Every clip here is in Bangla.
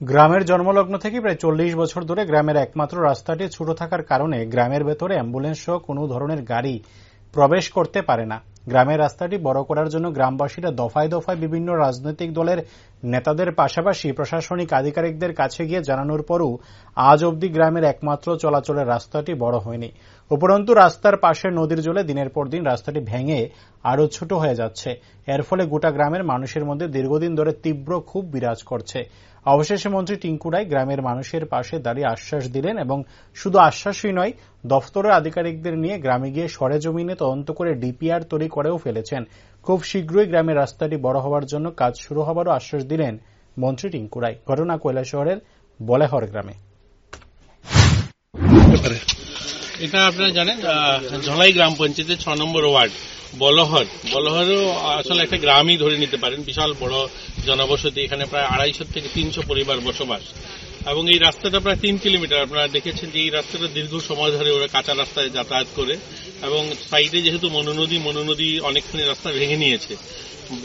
গ্রামের জন্মলগ্ন থেকে প্রায় 40 বছর ধরে গ্রামের একমাত্র রাস্তাটি ছোট থাকার কারণে গ্রামের ভেতরে অ্যাম্বুলেন্স সহ কোনো ধরনের গাড়ি প্রবেশ করতে পারে না। গ্রামের রাস্তাটি বড় করার জন্য গ্রামবাসীরা দফায় দফায় বিভিন্ন রাজনৈতিক দলের নেতাদের পাশাপাশি প্রশাসনিক আধিকারিকদের কাছে গিয়ে জানানোর পরও আজ অবধি গ্রামের একমাত্র চলাচলের রাস্তাটি বড় হয়নি। উপরন্তু রাস্তার পাশে নদীর জলে দিনের পর দিন রাস্তাটি ভেঙে আরও ছোট হয়ে যাচ্ছে। এর ফলে গোটা গ্রামের মানুষের মধ্যে দীর্ঘদিন ধরে তীব্র ক্ষোভ বিরাজ করছে। অবশেষে মন্ত্রী টিঙ্কু রায় গ্রামের মানুষের পাশে দাঁড়িয়ে আশ্বাস দিলেন এবং শুধু আশ্বাসই নয়, দফতরের আধিকারিকদের নিয়ে গ্রামে গিয়ে সরেজমিনে তদন্ত করে ডিপিআর তৈরি করেও ফেলেছেন। খুব শীঘ্রই গ্রামের রাস্তাটি বড় হওয়ার জন্য কাজ শুরু হবারও আশ্বাস দিলেন মন্ত্রী টিঙ্কু রায়। ঘটনা কৈলাসহরের বলেহর গ্রামে। এটা আপনারা জানেন, ঝলাই গ্রাম পঞ্চায়েতের 6 নম্বর ওয়ার্ড বলহরও আসলে একটা গ্রামই ধরে নিতে পারেন। বিশাল বড় জনবসতি, এখানে প্রায় 250 থেকে 300 পরিবার বসবাস এবং এই রাস্তাটা প্রায় 3 কিলোমিটার। আপনারা দেখেছেন যে এই রাস্তাটা দীর্ঘ সময় ধরে ওরা কাঁচা রাস্তায় যাতায়াত করে এবং সাইডে যেহেতু মনোনদী অনেকখানি রাস্তা ভেঙে নিয়েছে।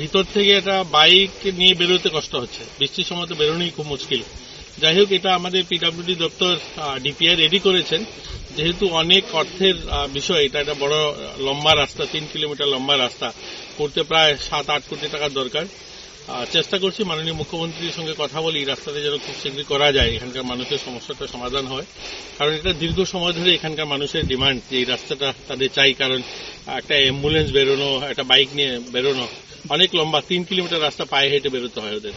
ভিতর থেকে এটা বাইক নিয়ে বেরোতে কষ্ট হচ্ছে, বৃষ্টির সময় তো বেরোনোই খুব মুশকিল। যাই হোক, এটা আমাদের পিডব্লিউডি দপ্তর ডিপিআই রেডি করেছেন। যেহেতু অনেক অর্থের বিষয়, এটা একটা বড় লম্বা রাস্তা, 3 কিলোমিটার লম্বা রাস্তা করতে প্রায় 7-8 কোটি টাকার দরকার। চেষ্টা করছি মাননীয় মুখ্যমন্ত্রীর সঙ্গে কথা বলি এই রাস্তাটা যেন খুব শীঘ্রই করা যায়, এখানকার মানুষের সমস্যাটা সমাধান হয়। কারণ এটা দীর্ঘ সময় ধরে এখানকার মানুষের ডিমান্ড যে এই রাস্তাটা তাদের চাই। কারণ একটা অ্যাম্বুলেন্স বেরোনো, একটা বাইক নিয়ে বেরোনো অনেক লম্বা, 3 কিলোমিটার রাস্তা পায়ে হেঁটে বেরোতে হয় ওদের।